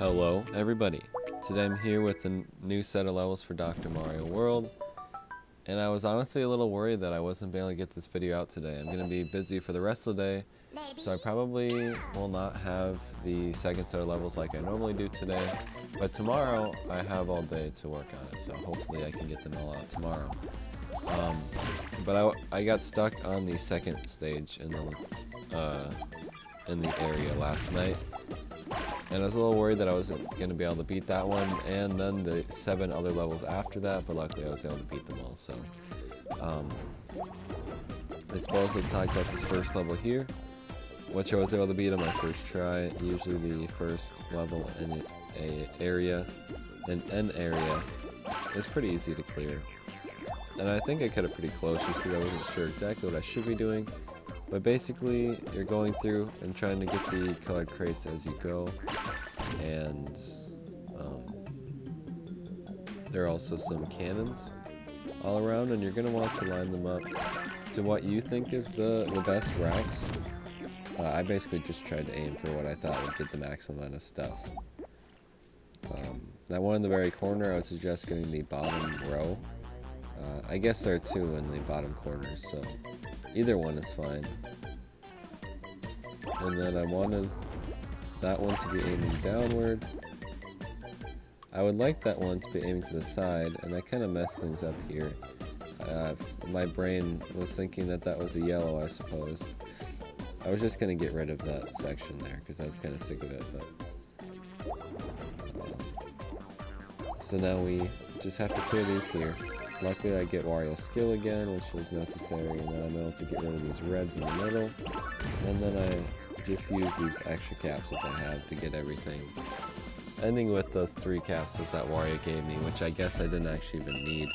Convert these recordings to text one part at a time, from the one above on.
Hello everybody, today I'm here with a new set of levels for Dr. Mario World, and I was honestly a little worried that I wasn't able to get this video out today. I'm going to be busy for the rest of the day, so I probably will not have the second set of levels like I normally do today, but tomorrow I have all day to work on it, so hopefully I can get them all out tomorrow. But I got stuck on the second stage in the area last night. And I was a little worried that I wasn't going to be able to beat that one, and then the 7 other levels after that, but luckily I was able to beat them all, so. I suppose let's talk about this first level here, which I was able to beat on my first try. Usually the first level in an area is pretty easy to clear. And I think I cut it pretty close just because I wasn't sure exactly what I should be doing. But basically, you're going through and trying to get the colored crates as you go, and there are also some cannons all around, and you're going to want to line them up to what you think is the best routes. I basically just tried to aim for what I thought would get the maximum amount of stuff. That one in the very corner, I would suggest getting the bottom row. I guess there are 2 in the bottom corners, so either one is fine. And then I wanted that one to be aiming downward. I would like that one to be aiming to the side, and I kind of messed things up here. My brain was thinking that that was a yellow, I suppose. I was just going to get rid of that section there, because I was kind of sick of it. So now we just have to clear these here. Luckily I get Wario's skill again, which was necessary, and then I'm able to get rid of these reds in the middle. And then I just use these extra capsules I have to get everything. Ending with those 3 capsules that Wario gave me, which I guess I didn't actually even need.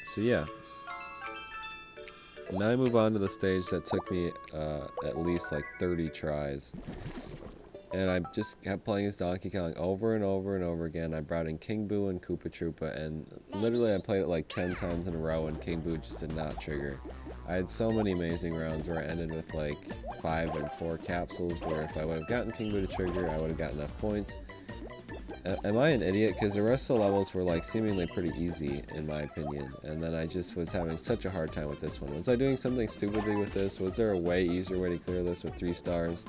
So yeah. Now I move on to the stage that took me at least like 30 tries. And I just kept playing as Donkey Kong over and over and over again. I brought in King Boo and Koopa Troopa, and literally I played it like 10 times in a row, and King Boo just did not trigger. I had so many amazing rounds where I ended with like 5 and 4 capsules, where if I would have gotten King Boo to trigger, I would have gotten enough points. Am I an idiot? Because the rest of the levels were like seemingly pretty easy, in my opinion, and then I just was having such a hard time with this one. Was I doing something stupidly with this? Was there a way easier way to clear this with 3 stars?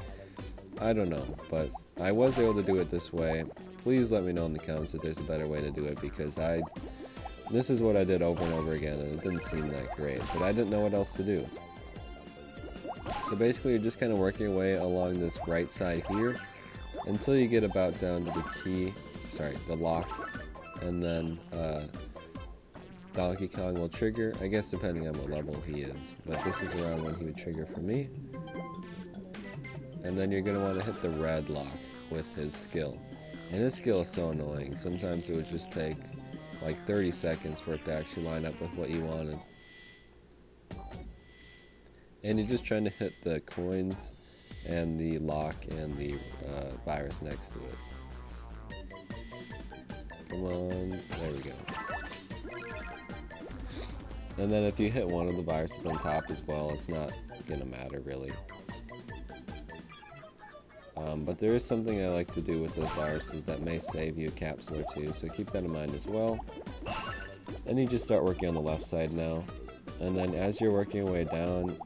I don't know, but I was able to do it this way. Please let me know in the comments if there's a better way to do it, because this is what I did over and over again, and it didn't seem that great, but I didn't know what else to do. So basically you're just kind of working your way along this right side here until you get about down to the lock, and then Donkey Kong will trigger, I guess depending on what level he is, but this is around when he would trigger for me. And then you're going to want to hit the red lock with his skill. And his skill is so annoying. Sometimes it would just take like 30 seconds for it to actually line up with what you wanted. And you're just trying to hit the coins and the lock and the virus next to it. Come on, there we go. And then if you hit one of the viruses on top as well, it's not going to matter really. But there is something I like to do with those viruses that may save you a capsule or 2, so keep that in mind as well. And you just start working on the left side now. And then as you're working your way down,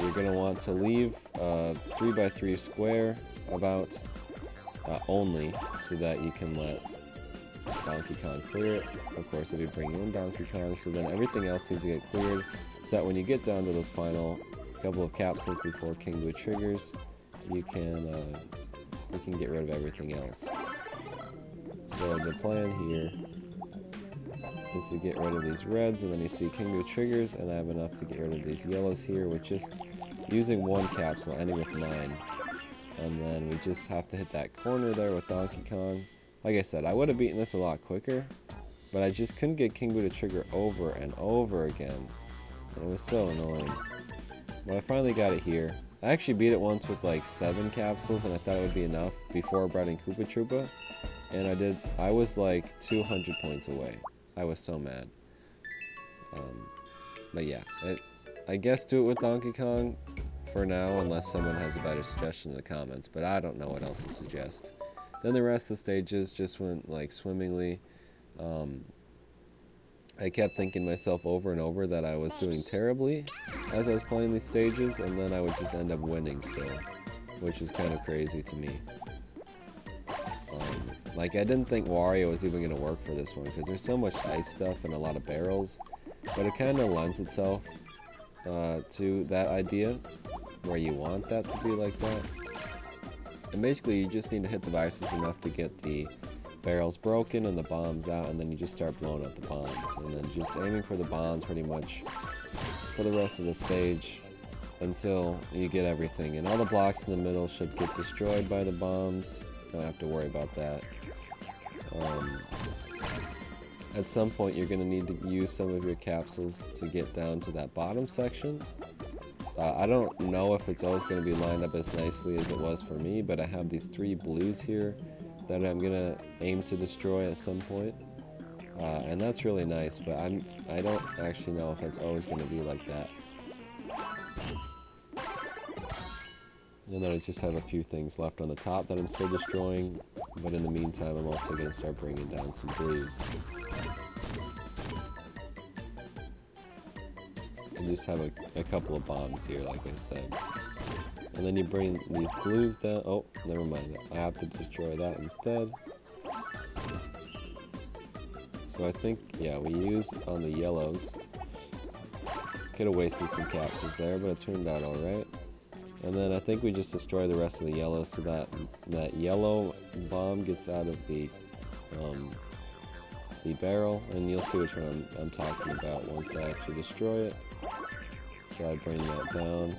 you're going to want to leave a 3x3 square about only, so that you can let Donkey Kong clear it. Of course, if you bring in Donkey Kong, so then everything else needs to get cleared, so that when you get down to those final couple of capsules before King Boo triggers, you can get rid of everything else. So the plan here is to get rid of these reds, and then you see King Boo triggers, and I have enough to get rid of these yellows here with just using 1 capsule, ending with 9. And then we just have to hit that corner there with Donkey Kong. Like I said, I would have beaten this a lot quicker, but I just couldn't get King Boo to trigger over and over again, and it was so annoying. But I finally got it here. I actually beat it once with like 7 capsules, and I thought it would be enough before I brought in Koopa Troopa, and I was like 200 points away. I was so mad. But yeah, I guess do it with Donkey Kong. for now, unless someone has a better suggestion in the comments, but I don't know what else to suggest. Then the rest of the stages just went like swimmingly. I kept thinking myself over and over that I was doing terribly as I was playing these stages, and then I would just end up winning still, which was kind of crazy to me. Like, I didn't think Wario was even going to work for this one, because there's so much ice stuff and a lot of barrels, but it kind of lends itself to that idea, where you want that to be like that. And basically, you just need to hit the viruses enough to get the barrels broken and the bombs out, and then you just start blowing up the bombs, and then just aiming for the bombs pretty much for the rest of the stage until you get everything. And all the blocks in the middle should get destroyed by the bombs. Don't have to worry about that. At some point you're going to need to use some of your capsules to get down to that bottom section. I don't know if it's always going to be lined up as nicely as it was for me, but I have these 3 blues here that I'm going to aim to destroy at some point. And that's really nice, but I don't actually know if it's always going to be like that. And then I just have a few things left on the top that I'm still destroying, but in the meantime I'm also going to start bringing down some blues. And just have a couple of bombs here, like I said. And then you bring these blues down. Oh, never mind. I have to destroy that instead. So I think, yeah, we used on the yellows. Could have wasted some capsules there, but it turned out alright. And then I think we just destroy the rest of the yellows so that that yellow bomb gets out of the barrel, and you'll see which one I'm talking about once I actually destroy it. So I bring that down,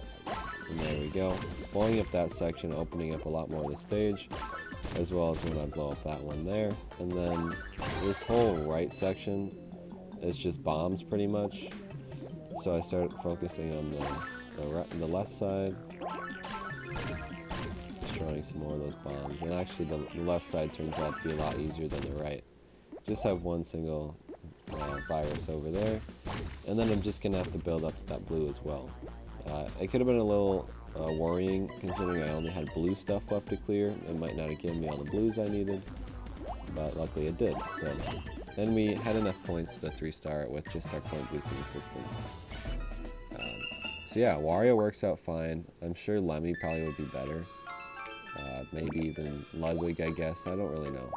and there we go. Blowing up that section, opening up a lot more of the stage, as well as when I blow up that one there. And then this whole right section is just bombs pretty much. So I started focusing on the left side, destroying some more of those bombs. And actually the left side turns out to be a lot easier than the right. Just have one single virus over there, and then I'm just gonna have to build up to that blue as well. It could have been a little worrying considering I only had blue stuff left to clear. It might not have given me all the blues I needed, but luckily it did. So then we had enough points to 3-star it with just our point boosting assistance. So yeah, Wario works out fine. I'm sure Lemmy probably would be better. Maybe even Ludwig, I guess. I don't really know.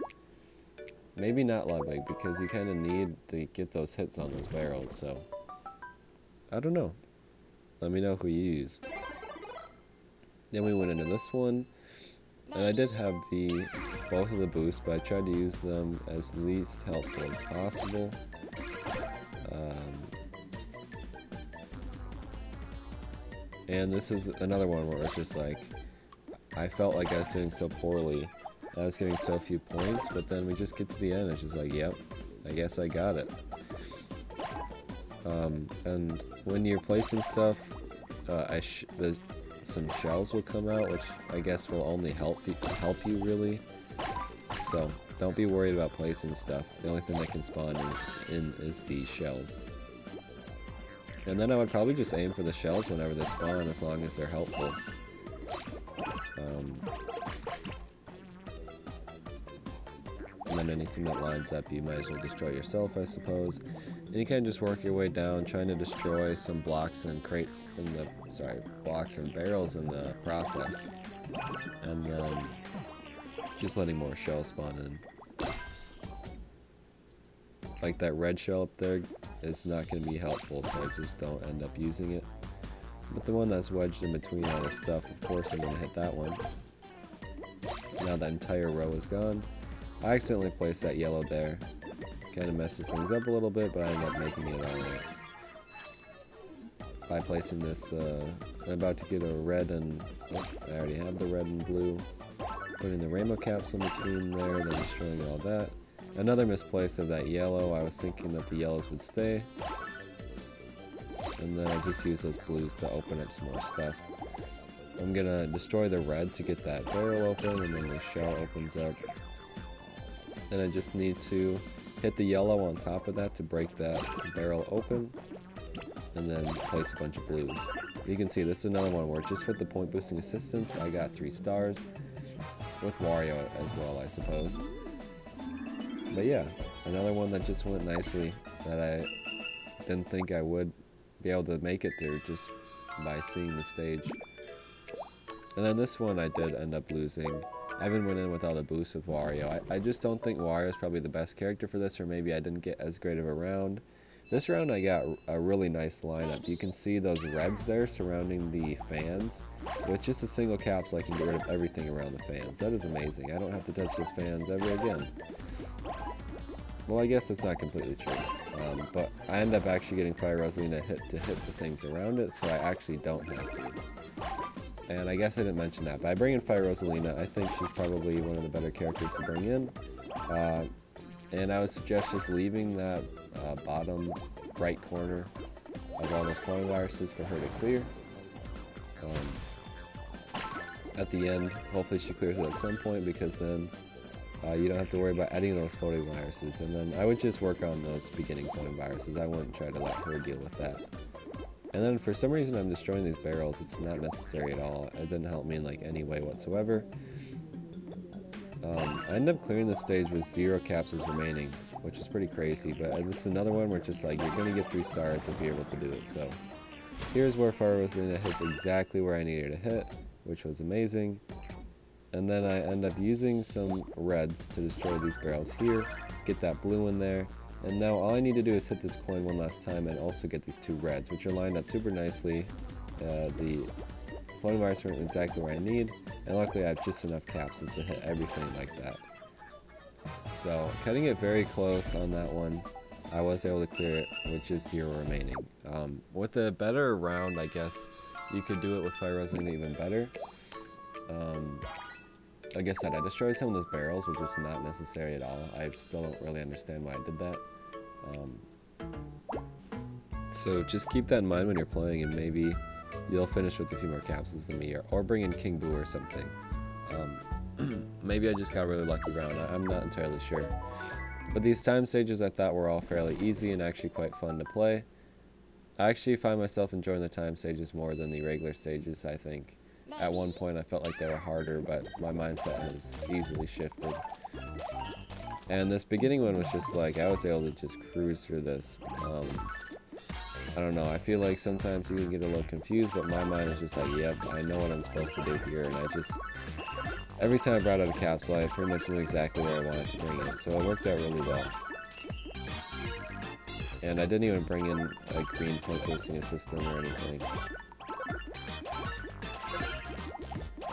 Maybe not Ludwig, because you kind of need to get those hits on those barrels, so I don't know. Let me know who you used. Then we went into this one, and I did have both of the boosts, but I tried to use them as least helpful as possible. And this is another one where it's just like, I felt like I was doing so poorly. I was getting so few points, but then we just get to the end, it's just like, yep, I guess I got it. And when you're placing stuff, some shells will come out, which I guess will only help you really. So don't be worried about placing stuff. The only thing that can spawn in is the shells. And then I would probably just aim for the shells whenever they spawn, as long as they're helpful. And then anything that lines up, you might as well destroy yourself, I suppose. And you kind of just work your way down, trying to destroy some blocks and crates blocks and barrels in the process. And then just letting more shells spawn in. Like that red shell up there is not going to be helpful, so I just don't end up using it. But the one that's wedged in between all this stuff, of course I'm going to hit that one. Now that entire row is gone. I accidentally placed that yellow there. Kind of messes things up a little bit, but I ended up making it alright. By placing this, I'm about to get a red and... Oh, I already have the red and blue. Putting the rainbow caps in between there, then destroying all that. Another misplace of that yellow. I was thinking that the yellows would stay. And then I just use those blues to open up some more stuff. I'm gonna destroy the red to get that barrel open, and then the shell opens up. And I just need to hit the yellow on top of that to break that barrel open. and then place a bunch of blues. You can see this is another one where just with the point boosting assistance, I got 3 stars, with Wario as well, I suppose. But yeah, another one that just went nicely that I didn't think I would be able to make it through just by seeing the stage. And then this one I did end up losing. I even went in with all the boosts with Wario. I just don't think Wario is probably the best character for this, or maybe I didn't get as great of a round. This round I got a really nice lineup. You can see those reds there surrounding the fans. With just a single capsule I can get rid of everything around the fans. That is amazing. I don't have to touch those fans ever again. Well, I guess it's not completely true. But I end up actually getting Fire Rosalina to hit the things around it, so I actually don't have to. And I guess I didn't mention that, but I bring in Fire Rosalina. I think she's probably one of the better characters to bring in. And I would suggest just leaving that bottom right corner of all those flying viruses for her to clear. At the end, hopefully she clears it at some point, because then you don't have to worry about adding those floating viruses. And then I would just work on those beginning floating viruses. I wouldn't try to let her deal with that. And then for some reason I'm destroying these barrels. It's not necessary at all. It didn't help me in like any way whatsoever. I ended up clearing the stage with 0 capsules remaining, which is pretty crazy. But this is another one where it's just like you're going to get 3 stars if you're able to do it. So here's where Fire Rosalina hits exactly where I needed her to hit, which was amazing. And then I end up using some reds to destroy these barrels here, get that blue in there. And now all I need to do is hit this coin one last time and also get these 2 reds, which are lined up super nicely. The floating virus went exactly where I need, and luckily I have just enough capsules to hit everything like that. So cutting it very close on that one, I was able to clear it with just 0 remaining. With a better round, I guess you could do it with Fire Rosalina even better. Like I said, I destroyed some of those barrels, which was not necessary at all. I still don't really understand why I did that. So just keep that in mind when you're playing, and maybe you'll finish with a few more capsules than me, or bring in King Boo or something. Maybe I just got a really lucky round. I'm not entirely sure. But these time stages I thought were all fairly easy and actually quite fun to play. I actually find myself enjoying the time stages more than the regular stages, I think. At one point I felt like they were harder, but my mindset has easily shifted. And this beginning one was just like, I was able to just cruise through this. I don't know, I feel like sometimes you can get a little confused, but my mind was just like, yep, I know what I'm supposed to do here, and I just, every time I brought out a capsule, I pretty much knew exactly where I wanted to bring it, so it worked out really well. And I didn't even bring in a green point boosting assistant or anything.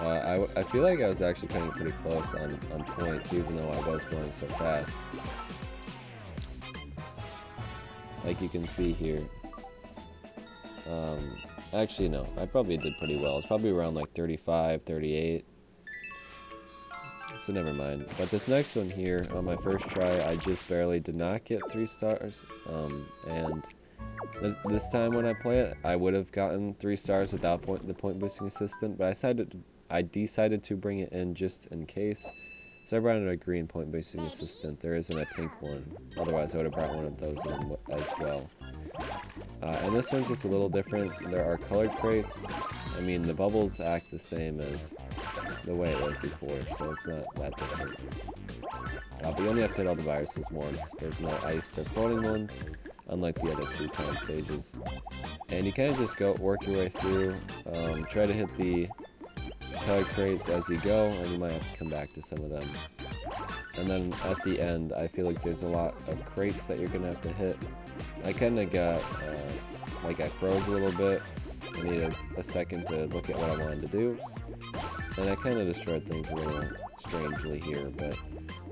I feel like I was actually cutting pretty close on points, even though I was going so fast. Like you can see here. Actually, no, I probably did pretty well. It's probably around like 35, 38. So never mind. But this next one here, on my first try, I just barely did not get 3 stars. And this time when I play it, I would have gotten 3 stars without the point boosting assistant, but I decided to bring it in just in case. So I brought in a green point boosting assistant. There isn't a pink one. Otherwise I would have brought one of those in as well. And this one's just a little different. There are colored crates. I mean, the bubbles act the same as the way it was before, so it's not that different. But you only have to hit all the viruses once. There's no iced or floating ones, unlike the other 2 time stages. And you kind of just work your way through, try to hit the colored crates as you go, and you might have to come back to some of them. And then at the end, I feel like there's a lot of crates that you're going to have to hit. I kind of got, like I froze a little bit. I needed a second to look at what I wanted to do. And I kind of destroyed things a little strangely here, but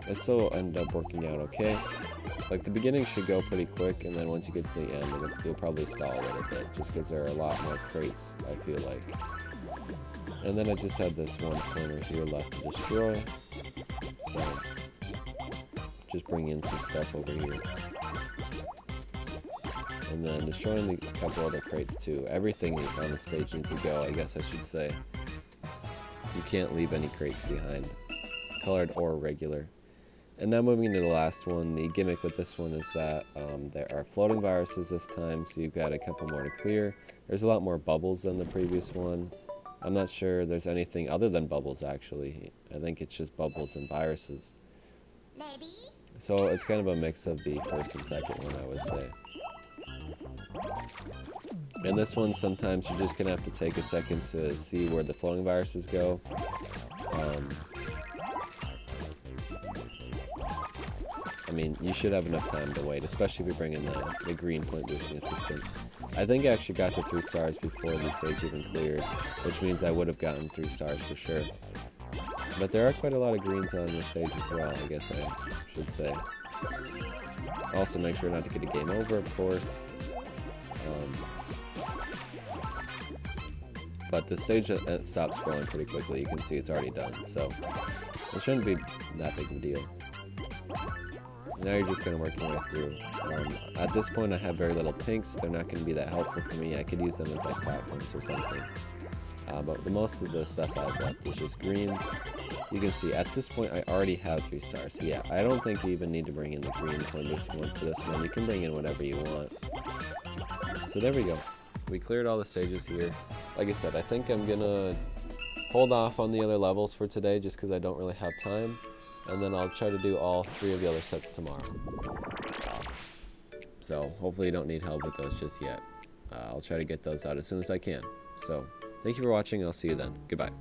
it still ended up working out okay. Like the beginning should go pretty quick, and then once you get to the end, you'll probably stall a little bit, just because there are a lot more crates, I feel like. And then I just had this one corner here left to destroy. So, just bring in some stuff over here. And then destroying a couple other crates too. Everything on the stage needs to go, I guess I should say. You can't leave any crates behind, colored or regular. And now moving into the last one, the gimmick with this one is that there are floating viruses this time, so you've got a couple more to clear. There's a lot more bubbles than the previous one. I'm not sure there's anything other than bubbles, actually. I think it's just bubbles and viruses. So it's kind of a mix of the first and second one, I would say. And this one, sometimes you're just going to have to take a second to see where the floating viruses go. I mean, you should have enough time to wait, especially if you bring in the green point boosting assistant. I think I actually got to 3 stars before the stage even cleared, which means I would have gotten 3 stars for sure. But there are quite a lot of greens on this stage as well, I guess I should say. Also, make sure not to get a game over, of course. But the stage stops scrolling pretty quickly. You can see it's already done, so it shouldn't be that big of a deal. Now you're just going to work your way through. At this point, I have very little pinks. They're not going to be that helpful for me. I could use them as like platforms or something. But the most of the stuff I've left is just greens. You can see at this point I already have 3 stars. So yeah, I don't think you even need to bring in the green point boosting one for this one. You can bring in whatever you want. So there we go. We cleared all the stages here. Like I said, I think I'm going to hold off on the other levels for today just because I don't really have time. And then I'll try to do all 3 of the other sets tomorrow. So hopefully you don't need help with those just yet. I'll try to get those out as soon as I can. So thank you for watching. I'll see you then. Goodbye.